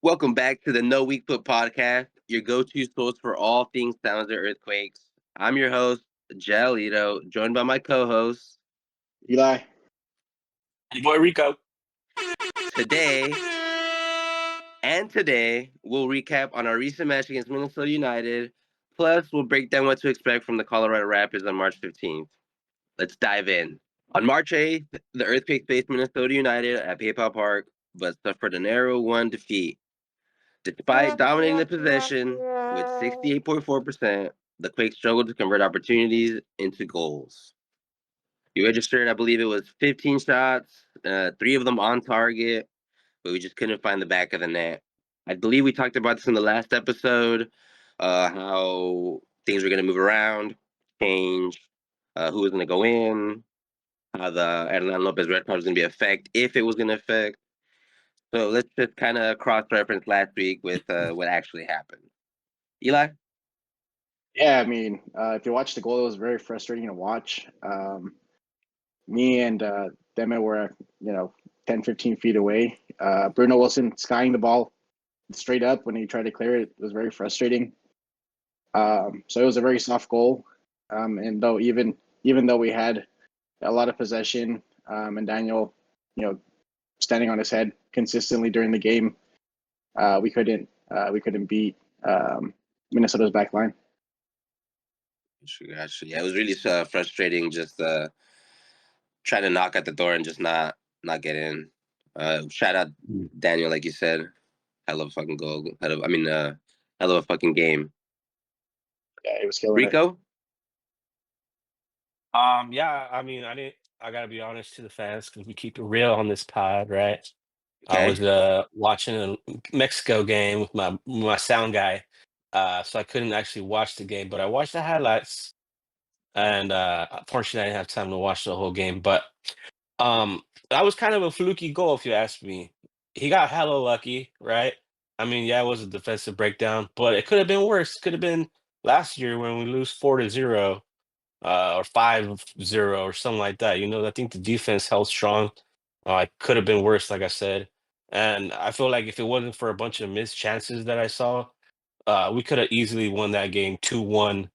Welcome back to the No Weakfoot podcast, your go-to source for all things sounds and earthquakes. I'm your host, Jalito, joined by my co-host. Eli. Hey, boy Rico. Today, we'll recap on our recent match against Minnesota United. Plus, we'll break down what to expect from the Colorado Rapids on March 15th. Let's dive in. On March 8th, the Earthquakes faced Minnesota United at PayPal Park, but suffered a narrow 1 defeat. Despite dominating the possession with 68.4%, the Quakes struggled to convert opportunities into goals. We registered, I believe it was 15 shots, 3 of them on target, but we just couldn't find the back of the net. I believe we talked about this in the last episode, how things were going to move around, change, who was going to go in, how the Hernan Lopez red card was going to be affect, if it was going to affect. So let's just kind of cross-reference last week with what actually happened. Eli? Yeah, I mean, if you watch the goal, it was very frustrating to watch. Me and Demme were, 10, 15 feet away. Bruno Wilson skying the ball straight up when he tried to clear it. It was very frustrating. So it was a very soft goal. And even though we had a lot of possession, and Daniel, standing on his head consistently during the game, we couldn't beat Minnesota's back line. Gotcha. Yeah, it was really frustrating just trying to knock at the door and just not get in. Shout out Daniel, like you said. Hell of a fucking goal. Hell of a fucking game. Yeah, it was killing it. Rico? Yeah, I gotta be honest to the fans because we keep it real on this pod, right? I Okay. was watching a Mexico game with my sound guy, so I couldn't actually watch the game, but I watched the highlights, and unfortunately, I didn't have time to watch the whole game. But that was kind of a fluky goal, if you ask me. He got hella lucky, right? Yeah, it was a defensive breakdown, but it could have been worse. Could have been last year when we lose 4-0 or 5-0 or something like that. I think the defense held strong. It could have been worse, like I said. And I feel like if it wasn't for a bunch of missed chances that I saw, we could have easily won that game 2-1.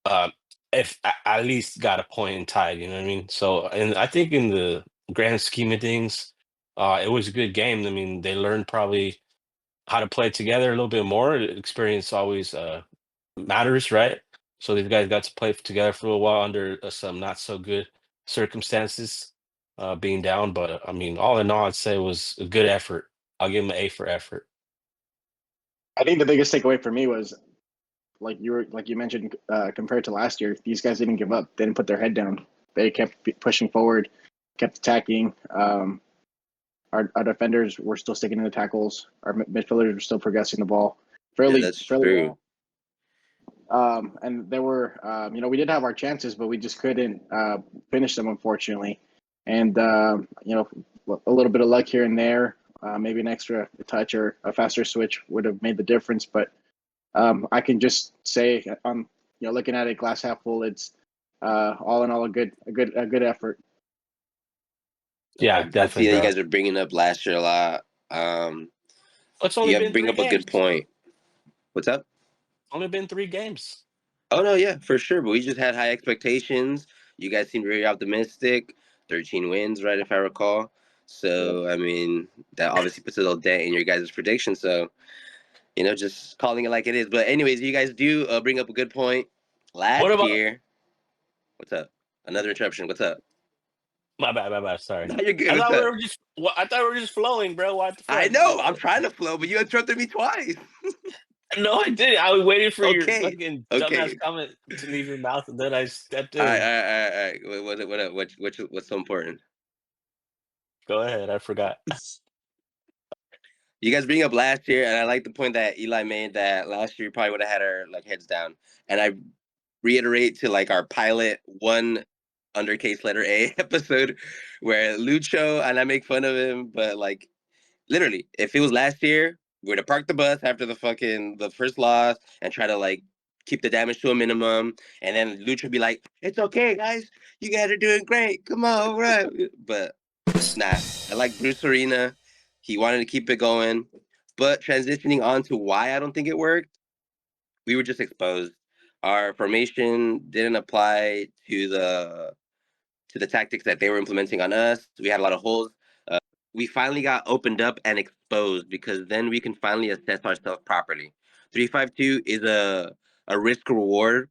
Uh, if at least got a point and tied, you know what I mean? So, and I think in the grand scheme of things, it was a good game. They learned probably how to play together a little bit more. Experience always matters, right? So these guys got to play together for a while under some not so good circumstances, being down. But all in all, I'd say it was a good effort. I'll give them an A for effort. I think the biggest takeaway for me was like you mentioned, compared to last year, these guys didn't give up. They didn't put their head down. They kept pushing forward, kept attacking. Our defenders were still sticking in the tackles. Our midfielders were still progressing the ball fairly True. well. And there were, we did have our chances, but we just couldn't finish them, unfortunately. And a little bit of luck here and there, maybe an extra touch or a faster switch would have made the difference. But I can just say, looking at it glass half full, it's all in all a good effort. Yeah, I definitely, see that you bro. guys are bringing up last year a lot. It's only been Bring 3 up a good games. point. What's up? Only been 3 games. Oh no, yeah, for sure. But we just had high expectations. You guys seem very optimistic. 13 wins, right, if I recall. So that obviously puts a little dent in your guys' prediction. So just calling it like it is. But anyways, you guys do bring up a good point. What Last about year, what's up? Another interruption. What's up? my bad? Sorry. No, you're good. I What's thought we up? were just. I thought we were just flowing, bro. What the I fuck? know. I'm trying to flow, but you interrupted me twice. No, I did. I was waiting for your Okay. fucking dumbass Okay. comment to leave your mouth, and then I stepped All right. in. All right. What's so important? Go ahead. I forgot. You guys bring up last year, and I like the point that Eli made that last year we probably would have had our heads down. And I reiterate to our pilot one under case letter A episode where Lucho, and I make fun of him, but literally, if it was last year, we would have parked the bus after the first loss and try to keep the damage to a minimum. And then Lucho would be like, "It's okay, guys. You guys are doing great. Come on, all right." But nah, I like Bruce Arena. He wanted to keep it going. But transitioning on to why I don't think it worked, we were just exposed. Our formation didn't apply to the tactics that they were implementing on us. We had a lot of holes. Uh, we finally got opened up and exposed because then we can finally assess ourselves properly. 3-5-2 is a risk reward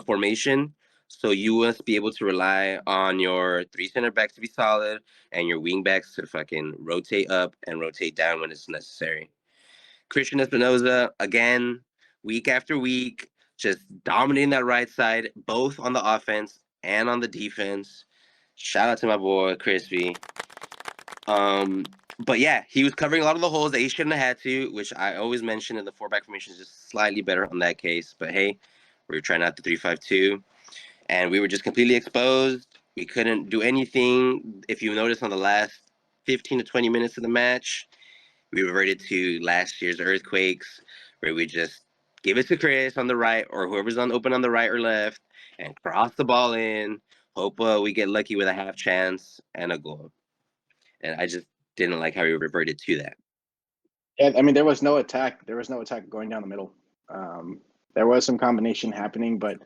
formation. So you must be able to rely on your three center backs to be solid and your wing backs to fucking rotate up and rotate down when it's necessary. Christian Espinoza, again, week after week, just dominating that right side, both on the offense and on the defense. Shout out to my boy Crispy. But yeah, he was covering a lot of the holes that he shouldn't have had to, which I always mention in the four back formation is just slightly better on that case. But hey, we were trying out the 3-5-2, and we were just completely exposed. We couldn't do anything. If you notice on the last 15 to 20 minutes of the match, we reverted to last year's Earthquakes, where we just give it to Chris on the right or whoever's on open on the right or left and cross the ball in. Hope we get lucky with a half chance and a goal. And I just didn't like how we reverted to that. Yeah, I mean, there was no attack. There was no attack going down the middle. There was some combination happening, but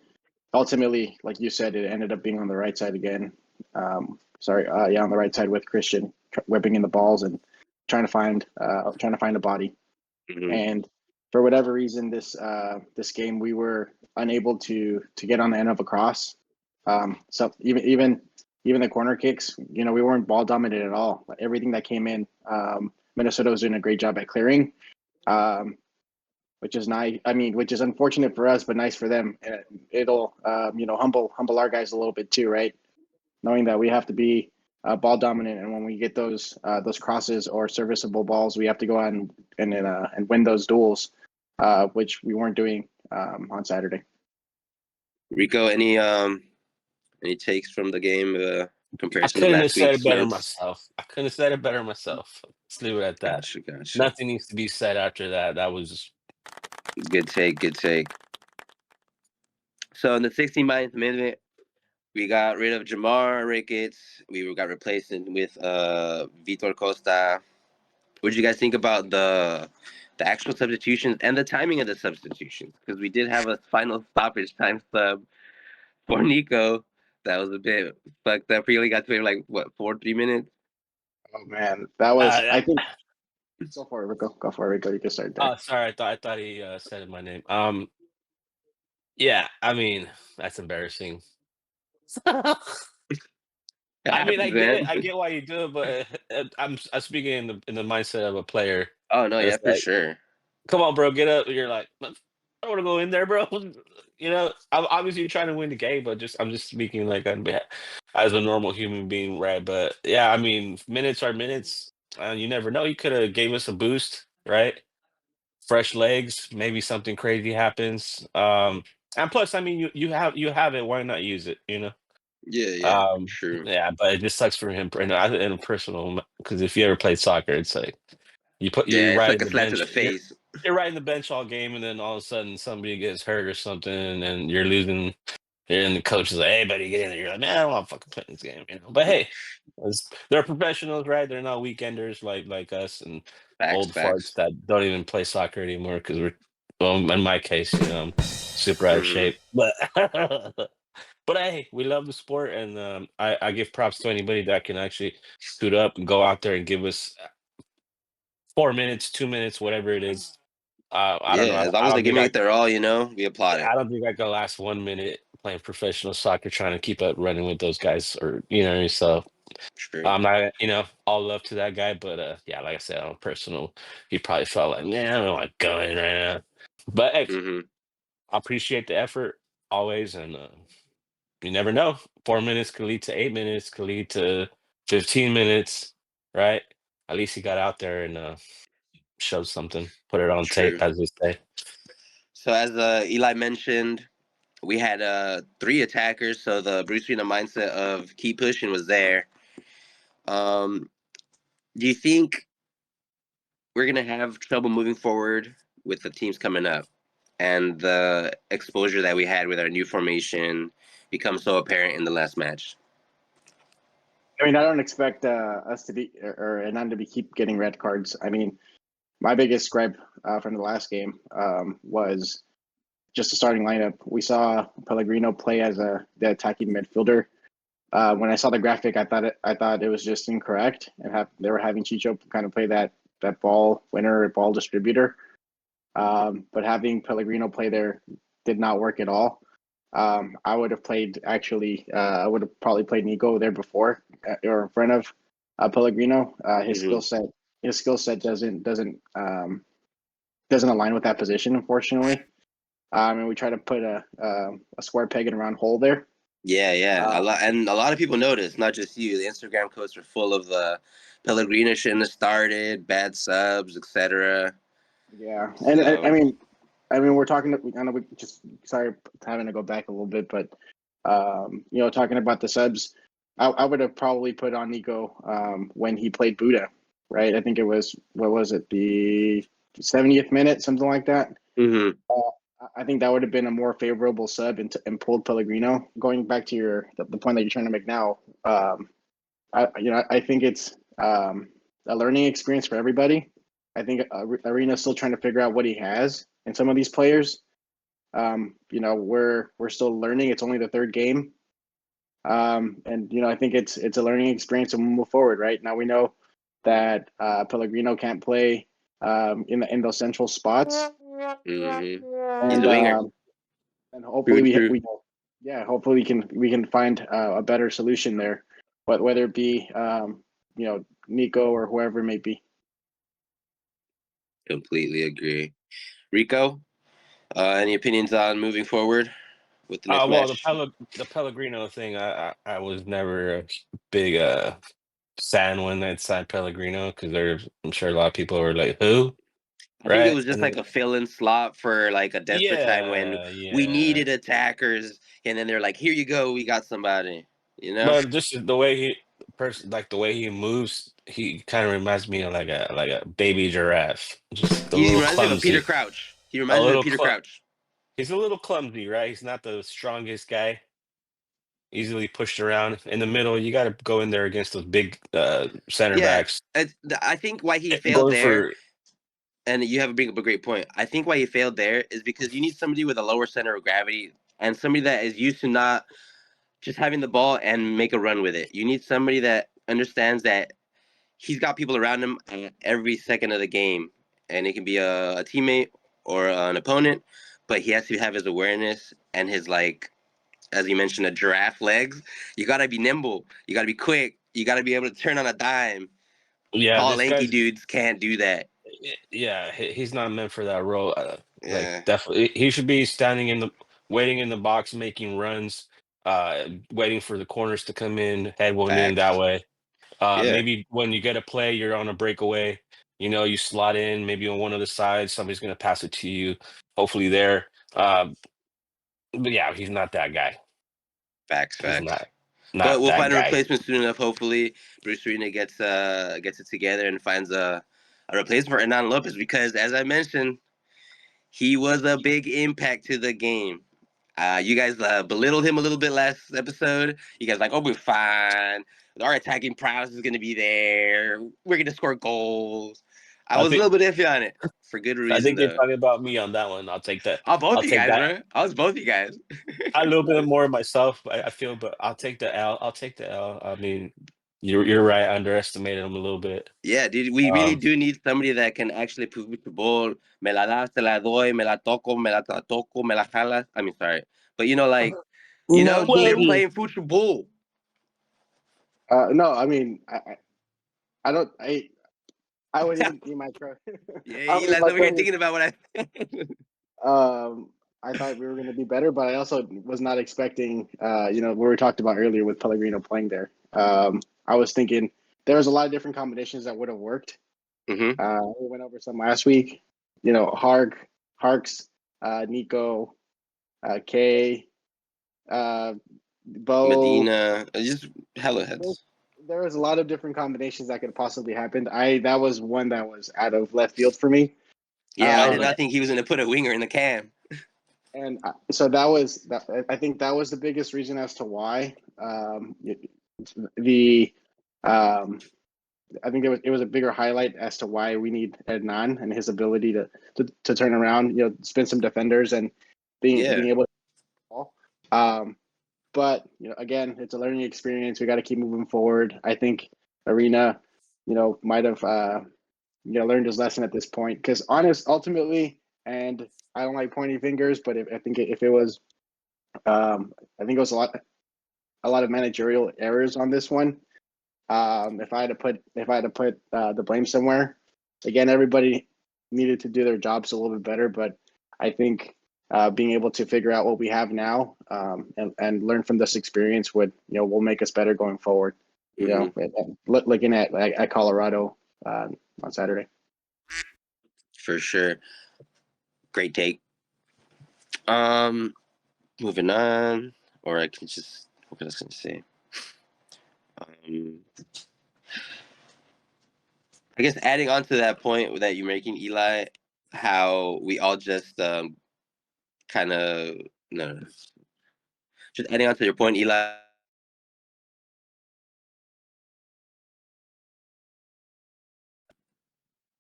ultimately, like you said, it ended up being on the right side again. On the right side with Christian whipping in the balls and trying to find a body. Mm-hmm. And for whatever reason, this game we were unable to get on the end of a cross. So even the corner kicks, we weren't ball dominant at all. Everything that came in, Minnesota was doing a great job at clearing, which is nice. I mean, which is unfortunate for us, but nice for them. It'll humble our guys a little bit too, right? Knowing that we have to be ball dominant, and when we get those crosses or serviceable balls, we have to go out and win those duels, which we weren't doing on Saturday. Rico, any takes from the game I comparison to couldn't have last said it week's better minutes? myself. I couldn't have said it better myself. Let's leave it at that. Gotcha. Nothing needs to be said after that. That was Good take. So in the 69th minute, we got rid of Jamar Ricketts. We got replaced with Vitor Costa. What did you guys think about the actual substitutions and the timing of the substitutions? Because we did have a final stoppage time sub for Nico. That was a bit fucked up. He only got to like what 3 minutes. Oh man, that was. uh, I think. Go for it, Rico. Go for it, Rico. You can start there. oh, sorry. I thought he said my name. Yeah. I mean, that's embarrassing. It I mean, I happens, get man. it. I get why you do it, but I'm speaking in the mindset of a player. Oh no, yeah, It's for like, sure. come on, bro, get up. You're like, I don't want to go in there, bro. I'm obviously trying to win the game, but I'm just speaking like as a normal human being, right? But yeah, I mean, minutes are minutes. You never know. You could have gave us a boost, right? Fresh legs, maybe something crazy happens. And plus, I mean, you have it. Why not use it? Yeah, true. Yeah, but it just sucks for him in a personal because if you ever played soccer, it's like you're Yeah, it's right like in a the slap to bench. the face. You're right in the bench all game, and then all of a sudden somebody gets hurt or something, and you're losing. And the coach is like, "Hey, buddy, get in there." You're like, "Man, I don't want to fucking play this game." But hey, they're professionals, right? They're not weekenders like us and old farts Facts. that don't even play soccer anymore because well, in my case, I'm super out of Mm-hmm. shape. But but hey, we love the sport, and I give props to anybody that can actually suit up and go out there and give us 4 minutes, 2 minutes, whatever it is. I don't know. Yeah, as long I as they're don't think giving it their all, we applaud it. I don't think I could last 1 minute playing professional soccer trying to keep up running with those guys, or so True. I'm not, all love to that guy, but yeah, like I said, on a personal, he probably felt like, man, I don't like going right now. But hey, Mm-hmm. I appreciate the effort always, and you never know. 4 minutes could lead to 8 minutes, could lead to 15 minutes, right? At least he got out there and showed something, put it on tape, True. as they say. So as Eli mentioned, we had 3 attackers, so the Bruce Arena mindset of keep pushing was there. Um, do you think we're gonna have trouble moving forward with the teams coming up, and the exposure that we had with our new formation becomes so apparent in the last match? I mean, I don't expect us to be or not to be keep getting red cards. I mean, my biggest gripe from the last game was just the starting lineup. We saw Pellegrino play as the attacking midfielder. When I saw the graphic, I thought it was just incorrect, and they were having Chicho kind of play that ball winner, ball distributor. But having Pellegrino play there did not work at all. I would have played I would have probably played Nico there before or in front of Pellegrino. His skill set doesn't align with that position, unfortunately. And we try to put a square peg in a round hole there. Yeah. A lot of people noticed, not just you. The Instagram posts are full of Pellegrino shouldn't have started, bad subs, etc. Yeah, and So, I mean, we're talking. I know we just sorry having to go back a little bit, but talking about the subs, I would have probably put on Nico when he played Buddha, right? I think it was what was it, the 70th minute, something like that. mhm. I think that would have been a more favorable sub and pulled Pellegrino. Going back to the point that you're trying to make now, I think it's a learning experience for everybody. I think Arena's still trying to figure out what he has in some of these players. We're still learning. It's only the third game, and I think it's a learning experience, and we'll move forward. Right now, we know that Pellegrino can't play in those central spots, Mhm. He's and a winger. hopefully True, true. hopefully we can find a better solution there, but whether it be Nico or whoever it may be. Completely agree. Rico, any opinions on moving forward with the next Well, match? the Pellegrino thing, I was never a big fan when they signed Pellegrino because I'm sure a lot of people were like, "Who?" I think it Right? was just And like then, a fill-in slot for like a desperate time when yeah, we yeah. needed attackers, and then they're like, "Here you go, we got somebody." You know, But just the way like the way he moves, he kind of reminds me of like a baby giraffe, just a he little reminds me of a Peter clumsy, Crouch. He a reminds me of little Peter cl Crouch. He's a little clumsy, right? He's not the strongest guy, easily pushed around. In the middle, you got to go in there against those big center Yeah, backs. I think why he failed Going there, for and you have bring up a great point. I think why he failed there is because you need somebody with a lower center of gravity and somebody that is used to not just having the ball and make a run with it. You need somebody that understands that he's got people around him every second of the game, and it can be a teammate or an opponent, but he has to have his awareness and his like, as you mentioned, a giraffe legs. You gotta be nimble. You gotta be quick. You gotta be able to turn on a dime. yeah, Tall, this lanky guy's dudes can't do that. yeah, he's not meant for that role. Like Yeah, definitely, he should be standing waiting in the box, making runs, waiting for the corners to come in, head one in that facts. way. Yeah, Maybe when you get a play, you're on a breakaway. You slot in, maybe on one of the sides, somebody's gonna pass it to you. Hopefully there. But yeah, he's not that guy. facts, He's facts. But not we'll that find a guy. replacement soon enough. Hopefully, Bruce Arena gets it together and finds a replacement for Hernan Lopez because, as I mentioned, he was a big impact to the game. You guys belittled him a little bit last episode. You guys like, oh, we're fine. Our attacking prowess is going to be there. We're going to score goals. I I was a think little bit iffy on it for good I reason, think you're though. talking about me on that one. I'll take that. Oh, both I'll you take guys, that. bro. I was both you guys. A little bit more of myself, I feel, but I'll take the L. I'll take the L. I mean, you're right. I underestimated him a little bit. Yeah, dude, we really Um, do need somebody that can actually push the ball. Me la das, te la doy, me la toco, me la toco, me la jalas. I mean, sorry. But, like, No, keep but them well, playing football. no, I mean, I don't, I would even eat my crow. Yeah, I would eat Eli's my over here crow. thinking about what I said. I thought we were going to be better, but I also was not expecting, what we talked about earlier with Pellegrino playing there. I was thinking there was a lot of different combinations that would have worked. Mm-hmm. We went over some last week. Harks, Nico, Kay, Bo. Medina, just hella There, heads. there was a lot of different combinations that could possibly happen. That was one that was out of left field for me. Yeah, I oh did Um, man, not think he was going to put a winger in the cam. and so that was that. I think that was the biggest reason as to why the I think it was a bigger highlight as to why we need Ednan and his ability to turn around, spin some defenders and being able to. But again, it's a learning experience. We got to keep moving forward. I think Arena, might have learned his lesson at this point. Because ultimately, and I don't like pointing fingers, but I think if it was, I think it was a lot of managerial errors on this one. If I had to put the blame somewhere, again, everybody needed to do their jobs a little bit better. But I think being able to figure out what we have now and learn from this experience will make us better going forward. Looking at Colorado on Saturday. For sure. Great take. Moving on, or I can just what was I going to say? I guess adding on to that point that you're making, Eli, how we all just kind of no, just adding on to your point, Eli.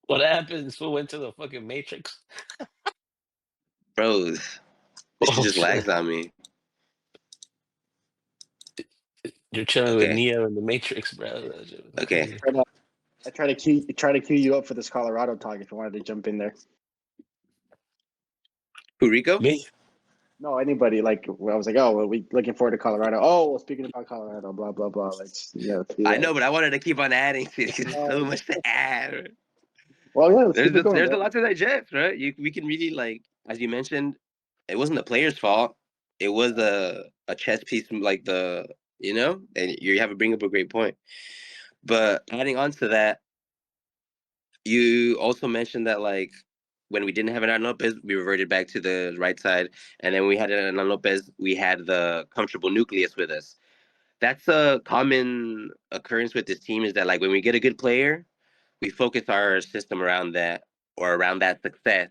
What happens? Who went to the fucking Matrix? Bros, this shit Oh just lags shit! on me. You're chilling with Okay. Neo in the Matrix, bro. Okay. I try to cue you up for this Colorado talk if you wanted to jump in there. Who, Rico? Me? No, anybody. Like, I was like, oh, well, we looking forward to Colorado. Oh, well, speaking about Colorado, blah blah blah. Let's I know, but I wanted to keep on adding to it because there's so much to add. Well, yeah, let's keep it going. There's a lot to digest, right? We can really, like, as you mentioned, it wasn't the player's fault. It was a chess piece, like and you have to bring up a great point. But adding on to that, you also mentioned that, like, when we didn't have Hernan Lopez, we reverted back to the right side, and then we had Hernan Lopez, we had the comfortable nucleus with us. That's a common occurrence with this team, is that, like, when we get a good player, we focus our system around that, or around that success,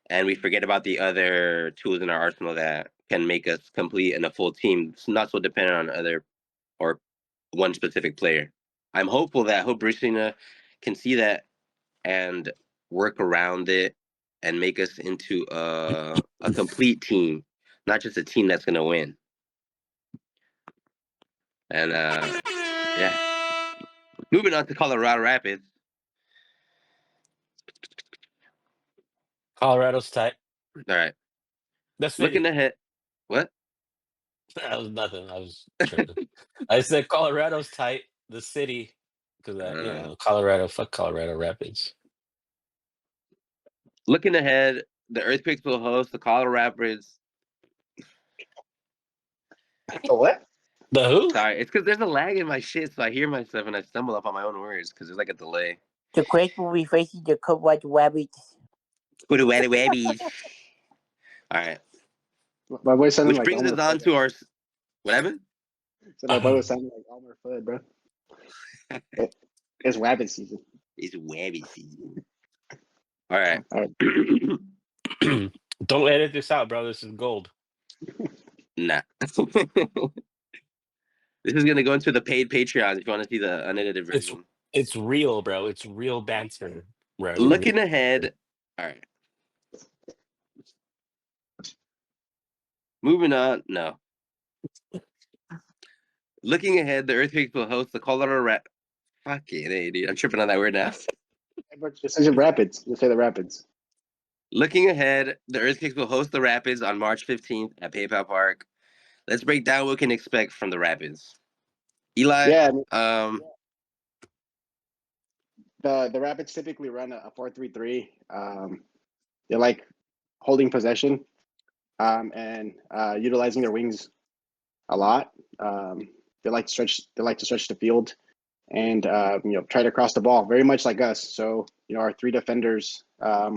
and we forget about the other tools in our arsenal that can make us complete in a full team. It's not so dependent on other or one specific player. I'm hopeful that Brusina can see that and work around it and make us into a complete team, not just a team that's gonna win. And yeah, moving on to Colorado Rapids. Colorado's tight. All right, That's looking City. ahead. What? That was nothing. I was tripping. I said Colorado's tight. The city, because Colorado. Fuck Colorado Rapids. Looking ahead, the Earthquakes will host the Colorado Rapids. What? The who? Sorry, it's because there's a lag in my shit, so I hear myself and I stumble up on my own words because there's like a delay. The Quakes will be facing the Colorado Rapids. All right, My voice sounded which like brings Elmer us on Fudd. to our. What happened? So my voice sounded like Elmer Fudd, bro. It's Rabbit season. It's webby season. All right. All right. Don't edit this out, bro. This is gold. Nah. This is gonna go into the paid Patreon if you want to see the unedited version. It's real, bro. It's real banter, bro. Looking ahead. All right. Moving on. No. Looking ahead, the Earthquakes will host the Colorado Fucking hey, dude. I'm tripping on that word now. Just say Rapids. Just say the Rapids. Looking ahead, the Earthquakes will host the Rapids on March 15th at PayPal Park. Let's break down what we can expect from the Rapids. Eli, Yeah. The Rapids typically run a 4-3-3. They like holding possession and utilizing their wings a lot. They like to stretch. They like to stretch the field and try to cross the ball, very much like us. So our three defenders are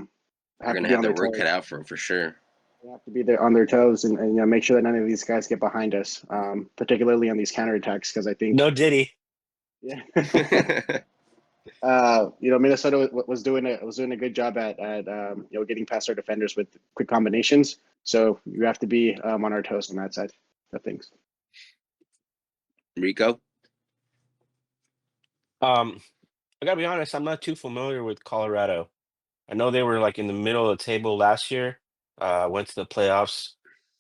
gonna have their work cut out for sure. They have to be there on their toes and make sure that none of these guys get behind us, particularly on these counterattacks. Because I think no Diddy. Yeah. Minnesota was doing a good job at getting past our defenders with quick combinations. So you have to be on our toes on that side of things. Rico. I gotta be honest, I'm not too familiar with Colorado. I know they were like in the middle of the table last year. Went to the playoffs.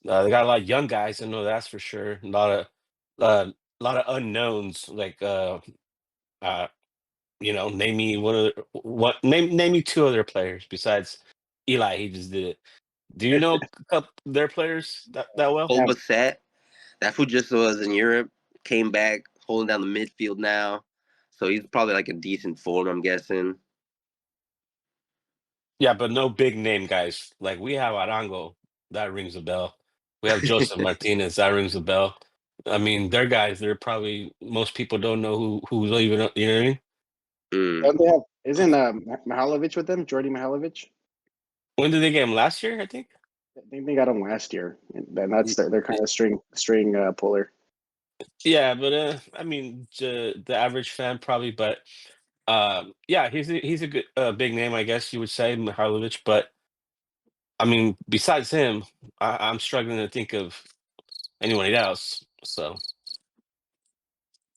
They got a lot of young guys. I know that's for sure. A lot of unknowns. Like uh, name me one of name me two other players besides Eli. He just did it. Do you know their players that well? Yeah, Set. That fool just was in Europe, came back, holding down the midfield now. So he's probably like a decent form, I'm guessing. Yeah, but no big name guys. Like we have Arango, that rings a bell. We have Joseph Martinez, that rings a bell. I mean, they're guys. They're probably most people don't know who's even. You know what I mean? Mm. don't they have? Isn't Mihalovic with them? Jordy Mihalovic. When did they get him? Last year, I think. I think they got him last year, and that's Y- their kind of string puller. Yeah, but I mean, the average fan probably, but yeah, he's a good big name, I guess you would say, Mihailovic. But I mean, besides him, I'm struggling to think of anyone else. So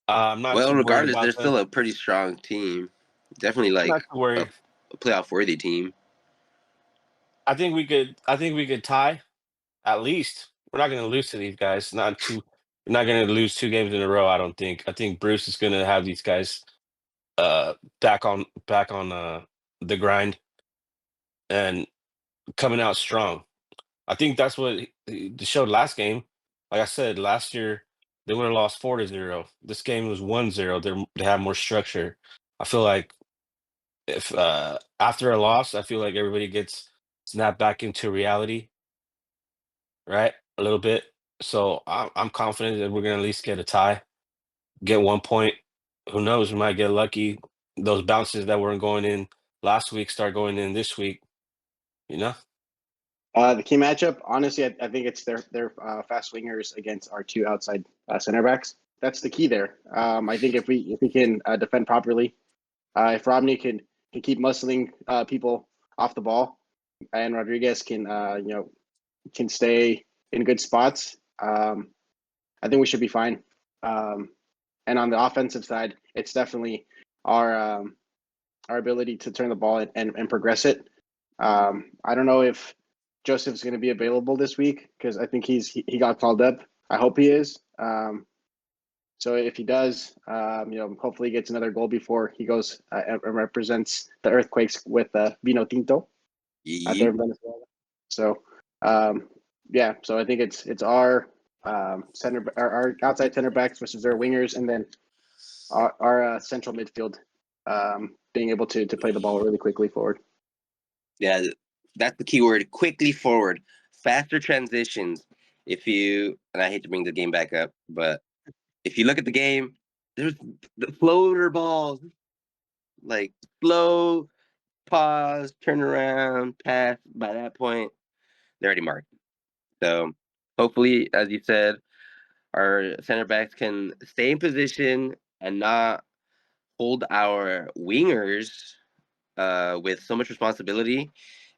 I'm not Well, too worried regardless, they're about still them. a pretty strong team. Definitely like Not too a, worried. a playoff worthy team. I think we could. I think we could tie at least. We're not going to lose to these guys. Not two. We're not going to lose 2 games in a row. I don't think. I think Bruce is going to have these guys uh back on the grind and coming out strong. I think that's what they showed last game. Like I said, last year they would have lost 4-0. This game was 1-0. They have more structure. I feel like if after a loss, I feel like everybody gets snapped back into reality, right? A little bit. So I'm confident that we're gonna at least get a tie, get 1 point. Who knows? We might get lucky. Those bounces that weren't going in last week start going in this week. You know? The key matchup, honestly, I think it's their fast wingers against our two outside center backs. That's the key there. I think if we can defend properly, if Romney can keep muscling people off the ball, and Rodriguez can stay in good spots, I think we should be fine. And on the offensive side, it's definitely our our ability to turn the ball and progress it. I don't know if Joseph's going to be available this week because I think he got called up. I hope he is. So if he does, hopefully he gets another goal before he goes and represents the Earthquakes with Vino Tinto out there Yep. in Venezuela. So yeah, so I think it's our our outside center backs versus their wingers, and then our central midfield being able to play the ball really quickly forward. Yeah, that's the key word. Quickly forward, faster transitions. If you and I hate to bring the game back up, but if you look at the game, there's the floater balls, like slow pause, turn around, pass. By that point, they're already marked. So hopefully, as you said, our center backs can stay in position and not hold our wingers with so much responsibility,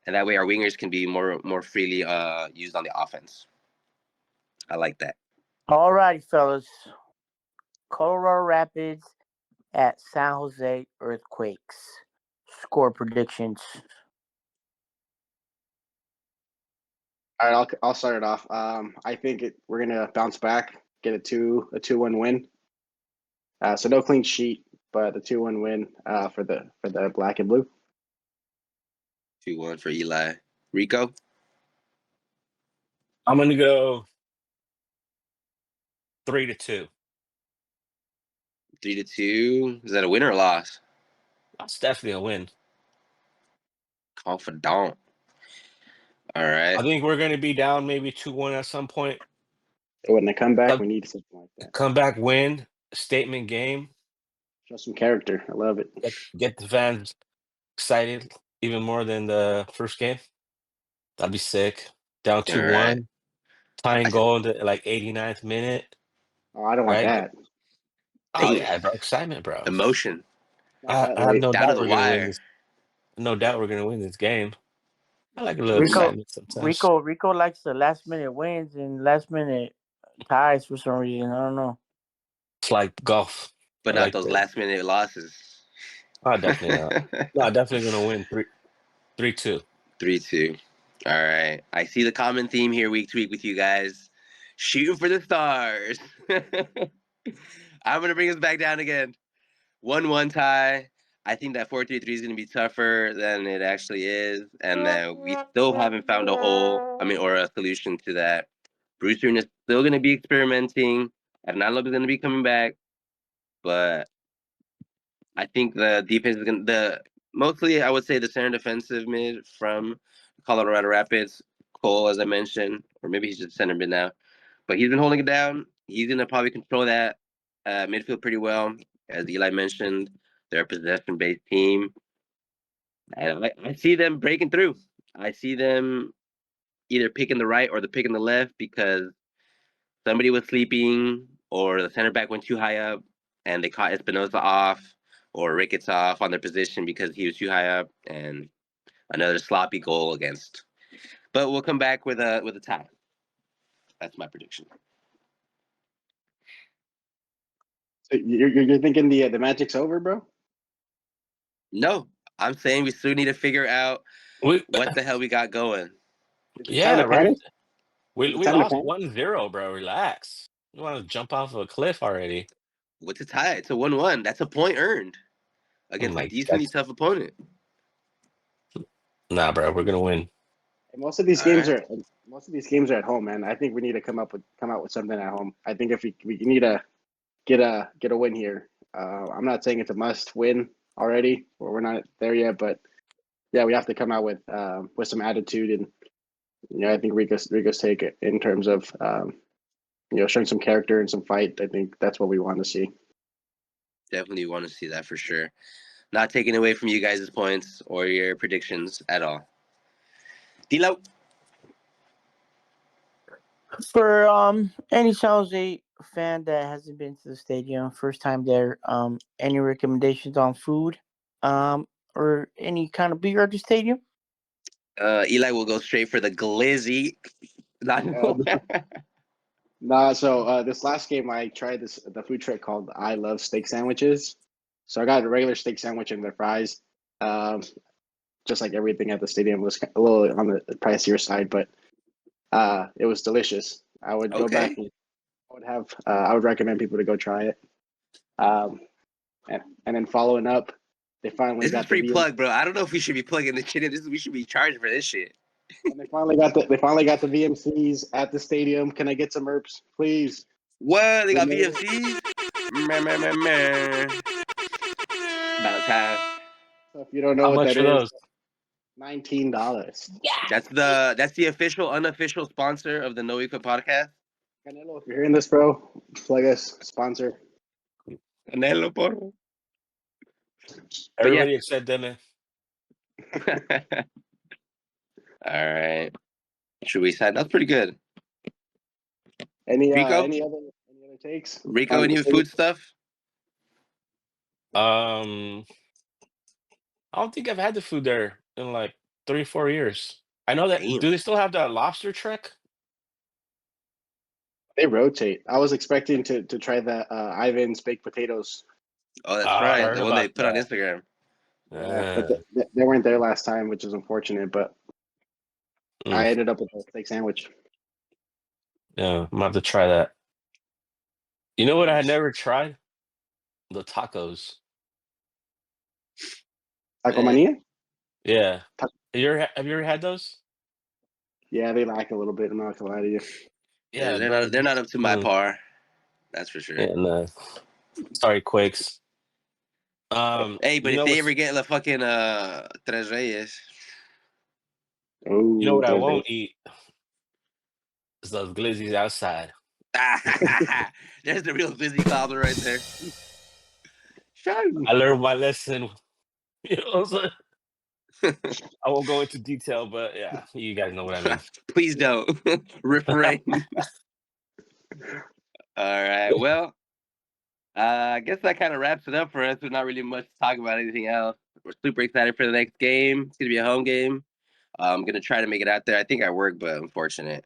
and that way our wingers can be more freely used on the offense. I like that. Alrighty, fellas. Colorado Rapids at San Jose Earthquakes. Score predictions. All right, I'll start it off. I think we're gonna bounce back, get a 2-1 win. So no clean sheet, but a 2-1 win for the black and blue. 2-1 for Eli. Rico, I'm gonna go 3-2. 3-2. Is that a win or a loss? That's definitely a win. Confident. All I right. think we're gonna be down maybe 2-1 at some point. So when they come back, Come we need something like that. come back, win, statement game, Show some character. I love it. get the fans excited even more than the first game. That'd be sick. Down All right. 2-1, tying I, goal in the like 89th minute, Oh, I don't want right? that. Oh dang it. yeah, bro, excitement, bro. Emotion. Not that I have late. no Down to doubt the we're gonna win wire. this. No doubt we're gonna win this game. I like a little Rico excitement sometimes. Rico likes the last minute wins and last minute ties for some reason. I don't know. It's like golf. But I not like those that. last minute losses. Oh, definitely not. No, definitely gonna win 3-2. 3-2. All right. I see the common theme here week to week with you guys. Shooting for the stars. I'm gonna bring us back down again. 1-1 tie. I think that 4-3-3 is going to be tougher than it actually is, and that we still haven't found a hole. I mean, or a solution to that. Brewster is still going to be experimenting. Hernando is going to be coming back, but I think the defense is going to mostly. I would say the center defensive mid from Colorado Rapids, Cole, as I mentioned, or maybe he's just center mid now, but he's been holding it down. He's going to probably control that midfield pretty well, as Eli mentioned. They're a possession-based team. And I see them breaking through. I see them either picking the right or the pick in the left because somebody was sleeping or the center back went too high up and they caught Espinosa off or Ricketts off on their position because he was too high up and another sloppy goal against. But we'll come back with a tie. That's my prediction. So you're thinking the Magic's over, bro? No, I'm saying we still need to figure out We, what the hell we got going. Is it time yeah, to right. panic? Is it We time to lost panic? 1-0, bro. Relax. You want to jump off a cliff already? What's a tie? It's a 1-1. That's a point earned Oh against a my, decently that's tough opponent. nah, bro. We're gonna win. And most All right. of these games are at home, man. I think we need to come out with something at home. I think if we need to get a win here. I'm not saying it's a must win already, or we're not there yet, but yeah, we have to come out with some attitude, and I think Rico's take it in terms of showing some character and some fight. I think that's what we want to see. Definitely want to see that for sure. Not taking away from you guys' points or your predictions at all. D-Lo. For any San Jose fan that hasn't been to the stadium, first time there, any recommendations on food, or any kind of beer at the stadium? Eli will go straight for the glizzy. Not Nah, so this last game I tried the food truck called I Love Steak Sandwiches. So I got a regular steak sandwich and the fries. Um, just like everything at the stadium was a little on the pricier side, but it was delicious. I would go back okay. and I would recommend people to go try it. Um, and then following up, they finally This is got the free VM, plug, bro. I don't know if we should be plugging this shit in. We should be charged for this shit. and they finally got the VMCs at the stadium. Can I get some herbs, please? What? They They got made it. VMCs? Meh, meh, meh, meh. About time. So if you don't know How what much that for is, those? $19. That's the official, unofficial sponsor of the No Weakfoot podcast. Canelo, if you're hearing this, bro, plug us, sponsor. Canelo, porro. But yeah. Everybody except them. All right. Should we sign? That's pretty good. Any Rico? any other takes? Rico, Finally, the any stadium. food stuff? I don't think I've had the food there in like 3-4 years. I know that. Damn. Do they still have that lobster trek? They rotate. I was expecting to try the Ivan's baked potatoes. Oh, that's I right. heard The one they about put on that. Instagram. Yeah, but Uh, they weren't there last time, which is unfortunate. But I mm, ended up with a steak sandwich. yeah, I'm gonna have to try that. You know what I had Nice. never tried? The tacos. Taco Eh, Mania? Yeah. Ta- Have you ever had those? Yeah, they lack a little bit. I'm not gonna lie to you. Yeah, bro. they're not up to my par. That's for sure. Yeah, no. Sorry, Quakes. Hey, but You if know they ever what's get the fucking Tres Reyes, you know Oh, what I Thursday. won't eat is those glizzies outside. there's the real busy cobbler right there. Shoo. I learned my lesson. You know what I'm saying? I won't go into detail, but yeah, you guys know what I mean. Please don't refrain. All right. Well, I guess that kind of wraps it up for us. There's not really much to talk about anything else. We're super excited for the next game. It's gonna be a home game. I'm gonna try to make it out there. I think I work, but unfortunate.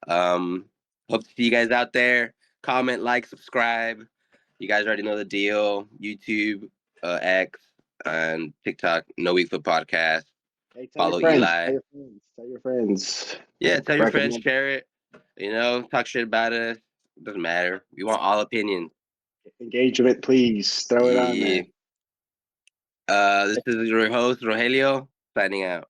Hope to see you guys out there. Comment, like, subscribe. You guys already know the deal. YouTube, X, and TikTok, No Weakfoot Podcast. Hey, tell Follow your friends. Eli. Tell your friends. Tell your friends. Yeah, tell your friends, Recommend. share it. Talk shit about us. Doesn't matter. We want all opinions. Engagement, please. Throw it on Yeah. there. This is your host, Rogelio, signing out.